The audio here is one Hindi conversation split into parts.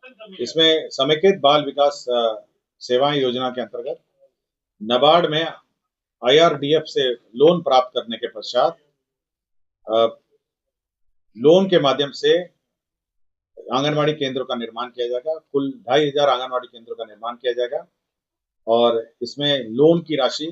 इसमें समेकित बाल विकास सेवाएं योजना के अंतर्गत नाबार्ड में IRDF से लोन प्राप्त करने के पश्चात लोन के माध्यम से आंगनवाड़ी केंद्रों का निर्माण किया जाएगा। कुल 2500 आंगनवाड़ी केंद्रों का निर्माण किया जाएगा और इसमें लोन की राशि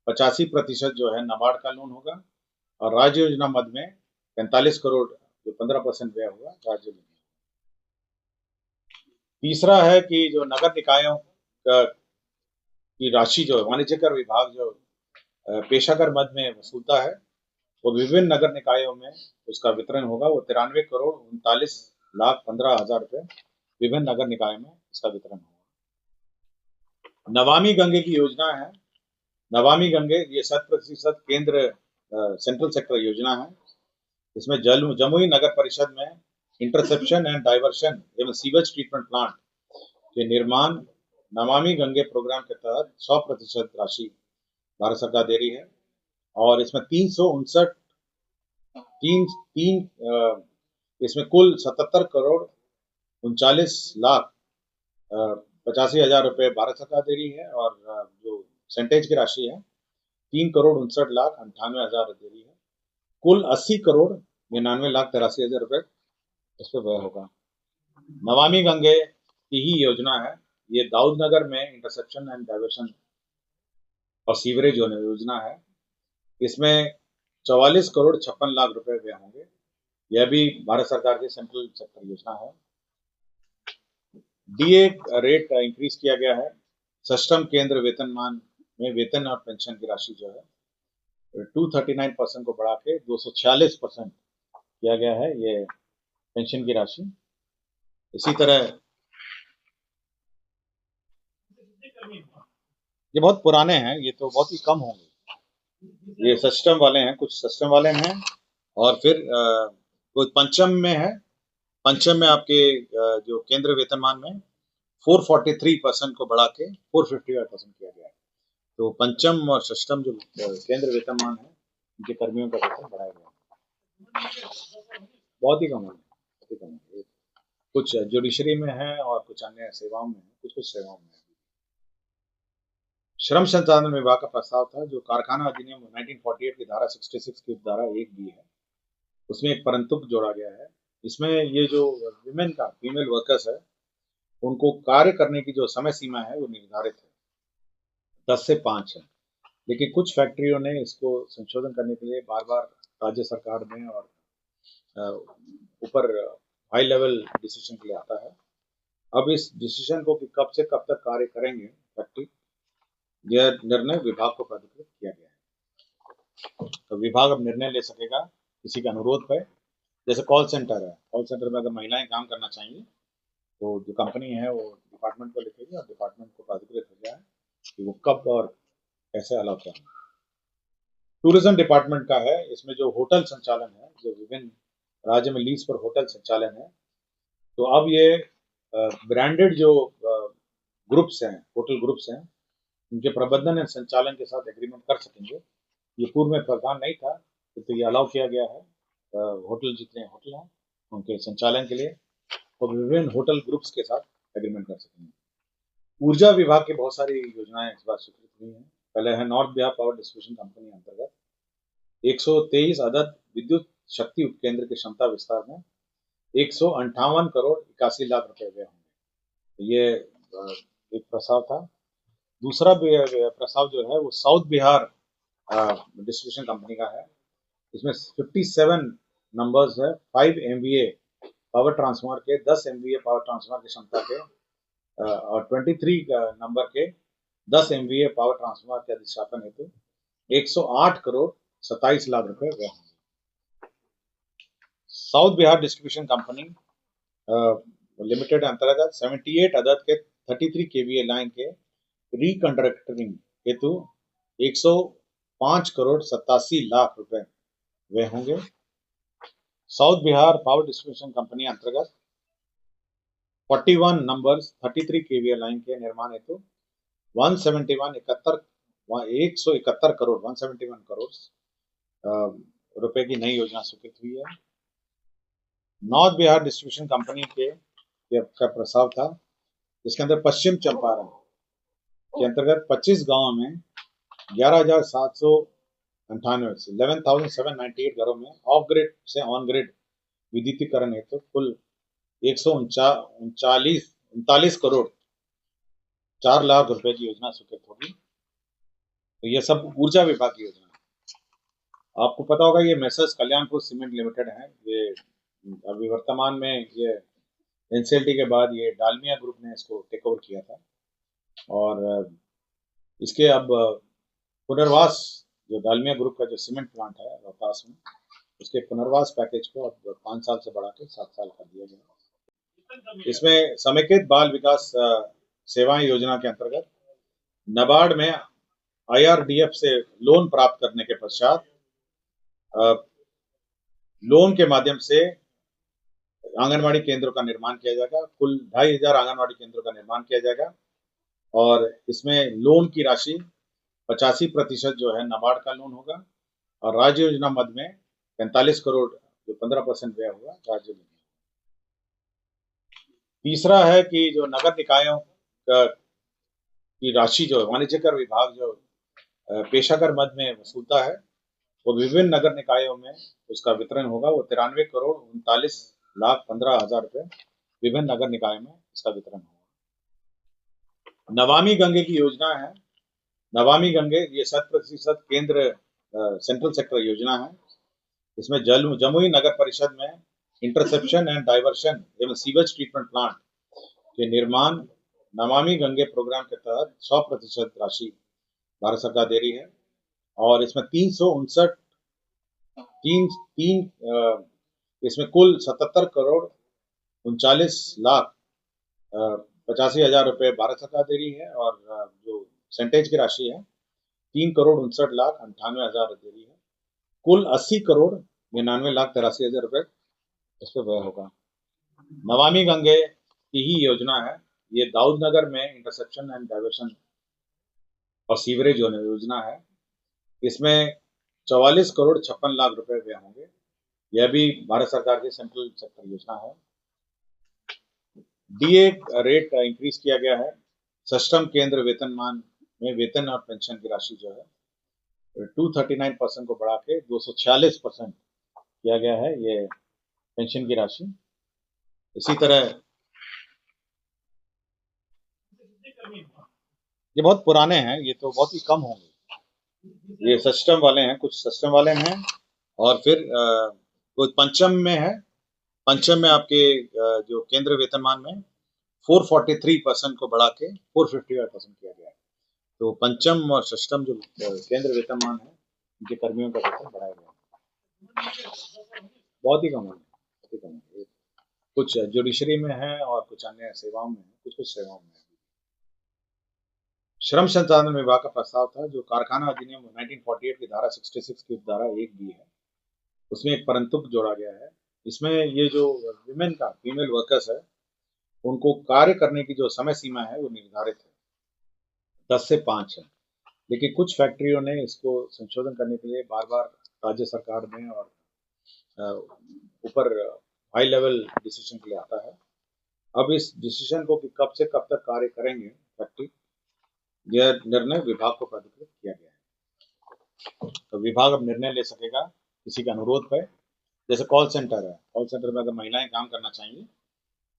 85% जो है नाबार्ड का लोन होगा और राज्य योजना मद में 45 करोड़ जो 15% व्यय होगा राज्य में। तीसरा है कि जो नगर निकायों की राशि जो वाणिज्य कर विभाग जो पेशाकर मद में वसूलता है वो विभिन्न नगर निकायों में उसका वितरण होगा। वो 93 करोड़ 39,15,000 रुपए विभिन्न नगर निकायों में इसका वितरण होगा। नमामि गंगे की योजना है। नमामि गंगे ये 100% केंद्र सेंट्रल सेक्टर योजना है। इसमें जमुई नगर परिषद में इंटरसेप्शन एंड डाइवर्शन एवं सीवेज ट्रीटमेंट प्लांट के निर्माण नमामि गंगे प्रोग्राम के तहत 100% राशि भारत सरकार दे रही है और इसमें इसमें कुल 77 करोड़ 39,85,000 रुपए भारत सरकार दे रही है और जो सेंटेज की राशि है 3,59,98,000 दे रही है। कुल 80 करोड़ 99,83,000 रुपए इस पर व्यय होगा। नमामि गंगे की ही योजना है। ये दाऊद नगर में इंटरसेप्शन एंड डाइवर्शन और सीवरेज योजना है। इसमें 44 करोड़ 56 लाख रुपए व्यय होंगे। यह भी भारत सरकार की सेंट्रल सेक्टर योजना है। DA रेट इंक्रीज किया गया है। सष्टम केंद्र वेतनमान में वेतन और पेंशन की राशि जो है 239% को बढ़ा के 246% किया गया है ये पेंशन की राशि। इसी तरह ये बहुत पुराने हैं, ये तो बहुत ही कम होंगे। ये सिस्टम वाले हैं, कुछ सिस्टम वाले हैं और फिर कुछ पंचम में है। पंचम में आपके जो केंद्र वेतनमान में 443% को बढ़ा के 455% किया गया है। तो पंचम और षष्टम जो केंद्र वेतनमान है उनके कर्मियों का वेतन बढ़ाया गया है। बहुत ही कम है। कुछ जुडिशरी में है और कुछ अन्य सेवाओं में है, कुछ सेवाओं में है। श्रम संसाधन विभाग का प्रस्ताव था जो कारखाना अधिनियम 1948 की धारा 66 की धारा 1B है, उसमें एक परंतुक जोड़ा गया है। इसमें ये जो विमेन का फीमेल वर्कर्स है उनको कार्य करने की जो समय सीमा है वो निर्धारित है 10 से 5 है, लेकिन कुछ फैक्ट्रियों ने इसको संशोधन करने के लिए बार बार राज्य सरकार में और ऊपर हाई लेवल डिसीजन के लिए आता है। अब इस डिसीजन को कि कब से कब तक कार्य करेंगे फैक्ट्री, यह निर्णय विभाग को प्राधिकृत किया गया है। तो विभाग अब निर्णय ले सकेगा किसी के अनुरोध पर। जैसे कॉल सेंटर है, कॉल सेंटर में अगर महिलाएं काम करना चाहिए तो जो कंपनी है वो डिपार्टमेंट को लिखेगी और डिपार्टमेंट को प्राधिकृत हो जाए कि वो कब और कैसे अलाउ करें। टूरिज्म डिपार्टमेंट का है, इसमें जो होटल संचालन है, जो विभिन्न राज्य में लीज पर होटल संचालन है, तो अब ये ब्रांडेड जो ग्रुप्स हैं, होटल ग्रुप्स हैं, उनके प्रबंधन और संचालन के साथ एग्रीमेंट कर सकेंगे। ये पूर्व में प्रावधान नहीं था, तो ये अलाउ किया गया है। होटल जितने होटल हैं उनके संचालन के लिए और विभिन्न होटल ग्रुप्स के साथ एग्रीमेंट कर सकेंगे। ऊर्जा विभाग की बहुत सारी योजनाएं इस बार स्वीकृत हुई हैं। पहले है north Bihar power distribution company अंतर्गत 123 अदद विद्युत शक्ति उपकेंद्र की क्षमता विस्तार में 158 करोड़ 81 लाख रुपए व्यय होंगे। ये एक प्रस्ताव था। दूसरा प्रस्ताव जो है वो साउथ बिहार डिस्ट्रीब्यूशन कंपनी का है। इसमें 57 नंबर्स है, 5 MVA पावर ट्रांसफार्मर के, 10 MVA पावर ट्रांसफार्मर की क्षमता के और 23 नंबर के 10 MVA पावर ट्रांसफार्मर के अधिष्ठापन हेतु 108 करोड़ 27 लाख रुपए व्यय होंगे। South Bihar distribution company limited अंतर्गत 78 अदद के 33 KVA लाइन के रिकंडक्टरिंग हेतु 105 करोड़ 87 लाख रुपए व्यय होंगे। South Bihar power distribution company अंतर्गत 41 नंबर्स 33 KVA लाइन के निर्माण हेतु 171 करोड़ रुपए की नई योजना स्वीकृत हुई है। नॉर्थ बिहार डिस्ट्रीब्यूशन कंपनी के का प्रस्ताव था, जिसके अंदर पश्चिम चंपारण के अंतर्गत 25 गांवों में 11,798 घरों में ऑफ ग्रिड से ऑन ग्रिड विद्युतीकरण हेतु कुल 139 करोड़ 4 लाख रुपए की योजना स्वीकृत होगी। तो ये सब ऊर्जा विभाग की योजना है। आपको पता होगा ये मेसर्स कल्याणपुर सीमेंट लिमिटेड है। ये अभी वर्तमान में ये एनसीएलटी के बाद ये डालमिया ग्रुप ने इसको टेक ओवर किया था, और इसके अब पुनर्वास जो डालमिया ग्रुप का जो सीमेंट प्लांट है रोहतास में, उसके पुनर्वास पैकेज को अब 5 साल से बढ़ा के 7 साल कर दिया गया। इसमें समेकित बाल विकास सेवाएं योजना के अंतर्गत नाबार्ड में आईआरडीएफ से लोन प्राप्त करने के पश्चात लोन के माध्यम से आंगनवाड़ी केंद्रों का निर्माण किया जाएगा। कुल 2,500 आंगनवाड़ी केंद्रों का निर्माण किया जाएगा, और इसमें लोन की राशि 85% जो है नाबार्ड का लोन होगा, और राज्य योजना मद में 45 करोड़ जो 15% व्यय होगा राज्य में। तीसरा है कि जो नगर निकायों की राशि जो वाणिज्य कर विभाग जो पेशाकर मद में वसूलता है, वो विभिन्न नगर निकायों में उसका वितरण होगा। वो 93 करोड़ 39,15,000 रुपए विभिन्न नगर निकायों में इसका वितरण होगा। नमामि गंगे की योजना है। नमामि गंगे ये 100% केंद्र सेंट्रल सेक्टर योजना है। इसमें जमुई नगर परिषद में इंटरसेप्शन एंड डाइवर्शन एवं सीवेज ट्रीटमेंट प्लांट के निर्माण नमामि गंगे प्रोग्राम के तहत 100% राशि भारत सरकार दे रही है, और इसमें इसमें कुल 77 करोड़ 39,85,000 रुपए भारत सरकार दे रही है, और जो सेंटेज की राशि है 3 करोड़ 59,98,000 दे रही है। कुल 80 करोड़ 99,83,000 रुपए इस पर व्यय होगा। नमामि गंगे की ही योजना है। ये दाऊद नगर में इंटरसेप्शन एंड डाइवर्शन और सीवरेज योजना है। इसमें 44 करोड़ 56 लाख रुपए व्यय होंगे। यह भी भारत सरकार की सेंट्रल सेक्टर योजना है। डीए रेट इंक्रीज किया गया है। सष्टम केंद्र वेतनमान में वेतन और पेंशन की राशि जो है 239% को बढ़ा के 246% किया गया है ये पेंशन की राशि। इसी तरह ये बहुत पुराने हैं, ये तो बहुत ही कम होंगे। ये सष्टम वाले हैं, कुछ सष्टम वाले हैं, और फिर कुछ पंचम में है। पंचम में आपके जो केंद्र वेतनमान में 443% को बढ़ा के 455% किया गया है। तो पंचम और षष्टम जो केंद्र वेतनमान है उनके कर्मियों का वेतन बढ़ाया गया है। बहुत ही कम है, बहुत ही कम है। कुछ जुडिशरी में है और कुछ अन्य सेवाओं में है, कुछ सेवाओं में है। श्रम संसाधन विभाग का प्रस्ताव था, जो कारखाना अधिनियम 1948 की धारा 66 की धारा 1B है, उसमें एक परंतुक जोड़ा गया है। इसमें ये जो विमेन का फीमेल वर्कर्स है, उनको कार्य करने की जो समय सीमा है वो निर्धारित है 10 से 5 है, लेकिन कुछ फैक्ट्रियों ने इसको संशोधन करने के लिए बार बार राज्य सरकार में और ऊपर हाई लेवल डिसीजन के लिए आता है। अब इस डिसीजन को कि कब से कब तक कार्य करेंगे फैक्ट्री, यह निर्णय विभाग को प्राधिकृत किया गया है। तो विभाग अब निर्णय ले सकेगा किसी के अनुरोध पर। जैसे कॉल सेंटर है, कॉल सेंटर में अगर महिलाएं काम करना चाहिए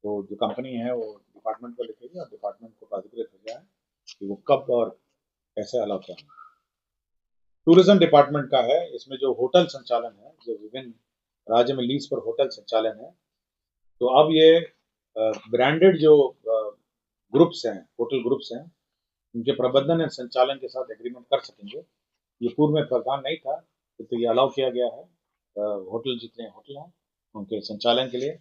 तो जो कंपनी है वो डिपार्टमेंट को लिखेगी, और डिपार्टमेंट को प्राधिकृत हो जाए कि वो कब और कैसे अलाउ करें। टूरिज्म डिपार्टमेंट का है। इसमें जो होटल संचालन है, जो विभिन्न राज्य में लीज पर होटल संचालन है, तो अब ये ब्रांडेड जो ग्रुप्स हैं, होटल ग्रुप्स हैं, उनके प्रबंधन और संचालन के साथ एग्रीमेंट कर सकेंगे। ये पूर्व में प्रावधान नहीं था, तो ये अलाउ किया गया है। होटल जितने होटल हैं उनके संचालन के लिए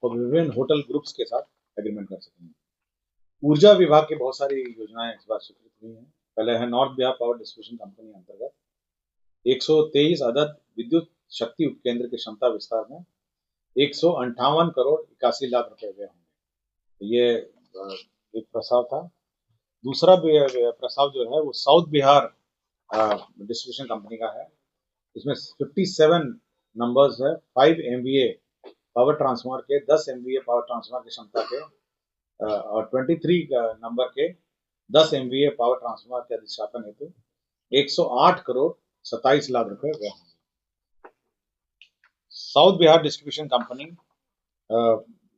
और विभिन्न होटल ग्रुप्स के साथ एग्रीमेंट कर सकेंगे। ऊर्जा विभाग की बहुत सारी योजनाएं इस बार स्वीकृत हुई हैं। पहले है north Bihar power distribution company अंतर्गत 123 अदद विद्युत शक्ति उपकेंद्र की क्षमता विस्तार में 158 करोड़ 81 लाख रुपए व्यय होंगे। ये एक प्रस्ताव था। दूसरा प्रस्ताव जो है वो साउथ बिहार डिस्ट्रीब्यूशन कंपनी का है। इसमें 57 नंबर्स है, 5 MVA पावर ट्रांसफार्मर के 10 MVA पावर ट्रांसफार्मर की क्षमता के और 23 नंबर के 10 MVA पावर ट्रांसफार्मर के अधिष्ठापन हेतु 108 करोड़ 27 लाख रुपए व्यय होंगे। South Bihar distribution company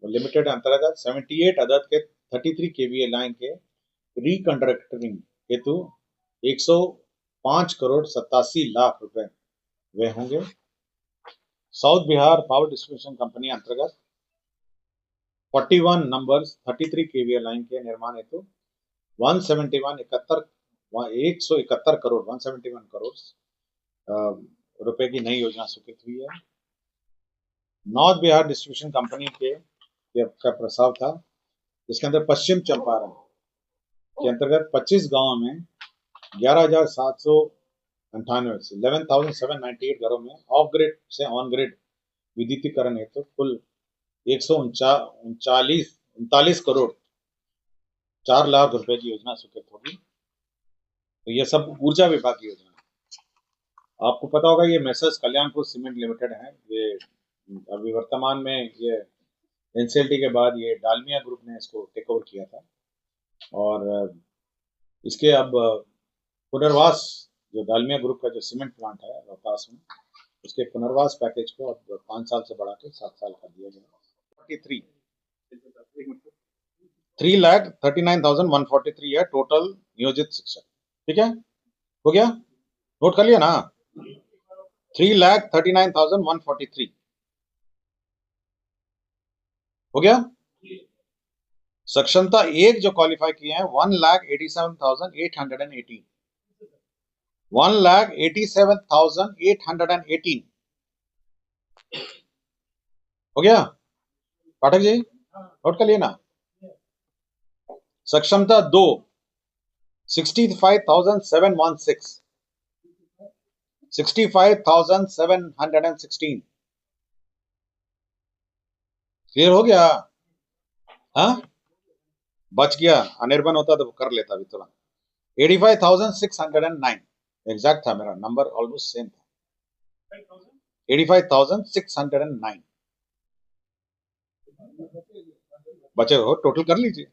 limited अंतर्गत 78 अदद के 33 KVA लाइन के रिकंडक्टरिंग हेतु 105 करोड़ 87 लाख रुपए व्यय होंगे। South Bihar power distribution company अंतर्गत 41 नंबर्स 33 KVA लाइन के निर्माण हेतु 171 करोड़ 171 करोड़ रुपए की नई योजना स्वीकृत हुई है। नॉर्थ बिहार डिस्ट्रीब्यूशन कंपनी का प्रस्ताव था, जिसके अंदर पश्चिम चंपारण के अंतर्गत 25 गांवों में 11,798 घरों में ऑफ ग्रिड से ऑन ग्रिड विद्युतीकरण हेतु कुल 139 करोड़ 4 लाख रुपए की योजना स्वीकृत होगी। तो ये सब ऊर्जा विभाग की योजना है। आपको पता होगा ये मैसर्स कल्याणपुर सीमेंट लिमिटेड है। ये अभी वर्तमान में ये NCLT के बाद ये डालमिया ग्रुप ने इसको टेक ओवर किया था और इसके अब पुनर्वास जो डालमिया ग्रुप का जो सीमेंट प्लांट है रोहतास में, उसके पुनर्वास पैकेज को अब 5 साल से बढ़ा के 7 साल कर दिया गया। 3,39,143 है टोटल नियोजित शिक्षक। ठीक है, हो गया, नोट कर लिया ना? 3,39,143 हो गया। सक्षमता एक जो क्वालिफाई किए हैं 1,87,818 1,87,818 हो गया पाठक जी, नोट कर लिए ना? सक्षमता 2 65,716 65,716 क्लियर हो गया? हाँ, बच गया, अनिर्बन होता तो कर लेता अभी तुरंत। 85,609 एग्जैक्ट था मेरा नंबर, ऑलमोस्ट सेम था। 85,609 बचे हो, टोटल कर लीजिए,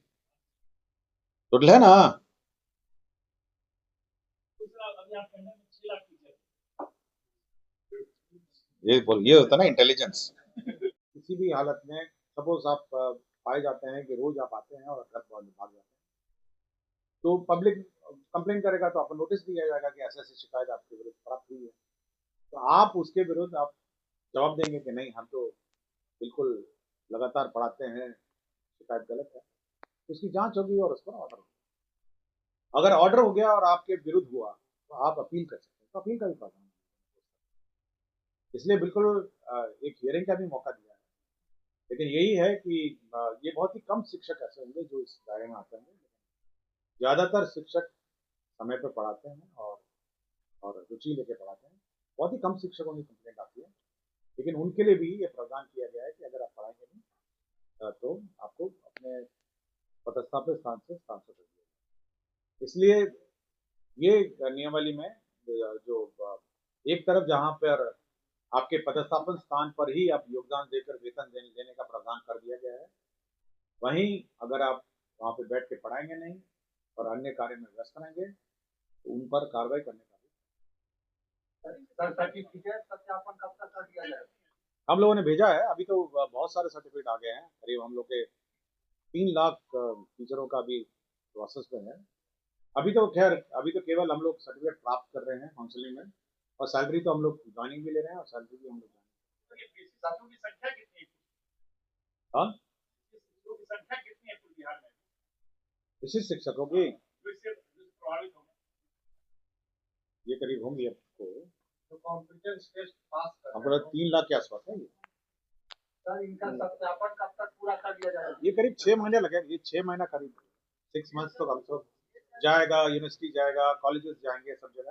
टोटल है ना? ये होता ना इंटेलिजेंस। किसी भी हालत में सपोज आप पाए जाते हैं कि रोज आप आते हैं और घर भाग जाते हैं, तो पब्लिक कंप्लेन करेगा तो आपको नोटिस दिया जाएगा कि ऐसे ऐसी शिकायत आपके विरुद्ध प्राप्त हुई है, तो आप उसके विरुद्ध आप जवाब देंगे कि नहीं, हम तो बिल्कुल लगातार पढ़ाते हैं, शिकायत गलत है, तो उसकी जांच होगी और उस पर ऑर्डर होगा। अगर ऑर्डर हो गया और आपके विरुद्ध हुआ तो आप अपील कर सकते हैं, तो अपील का भी प्रावधान है। इसलिए बिल्कुल एक हियरिंग का भी मौका दिया है। लेकिन यही है कि ये बहुत ही कम शिक्षक ऐसे होंगे जो इस दायरे में आते हैं, ज्यादातर शिक्षक समय पर पढ़ाते हैं और रुचि लेके पढ़ाते हैं। बहुत ही कम शिक्षकों की कंप्लेंट आती है, लेकिन उनके लिए भी ये प्रावधान किया गया है कि अगर आप पढ़ाएंगे नहीं तो आपको अपने पदस्थापित स्थान से स्थानांतरित कर दिया जाएगा। इसलिए ये नियमावली में जो एक तरफ जहां पर आपके पदस्थापन स्थान पर ही आप योगदान देकर वेतन देने का प्रावधान कर दिया गया है, वहीं अगर आप वहां पे बैठ के पढ़ाएंगे नहीं और अन्य कार्य में व्यस्त रहेंगे तो उन पर कार्रवाई करने का भी सर्टिफिकेट सत्यापन कब तक कर दिया जाएगा? हम लोगों ने भेजा है, अभी तो बहुत सारे सर्टिफिकेट आ गए हैं, करीब हम लोग के 3 लाख टीचरों का भी प्रोसेस में है। अभी तो खैर अभी तो केवल हम लोग सर्टिफिकेट प्राप्त कर रहे हैं काउंसलिंग में, और सैलरी तो हम लोग ज्वाइनिंग भी ले रहे हैं और सैलरी भी हम लोग की संख्या कितनी है? हाँ, संख्या कितनी है पूरे बिहार में विशिष्ट शिक्षकों की? ये करीब होंगी आपको, तो कॉम्पिटेंस टेस्ट पास कर 3 लाख के आसपास है ये। सर इनका सत्यापन कब तक पूरा कर दिया जाएगा? ये करीब 6 महीने लगेंगे, ये 6 महीना करीब 6 मंथ्स तो कम से कम जाएगा, यूनिवर्सिटी जाएगा, कॉलेजेस जाएंगे, सब जगह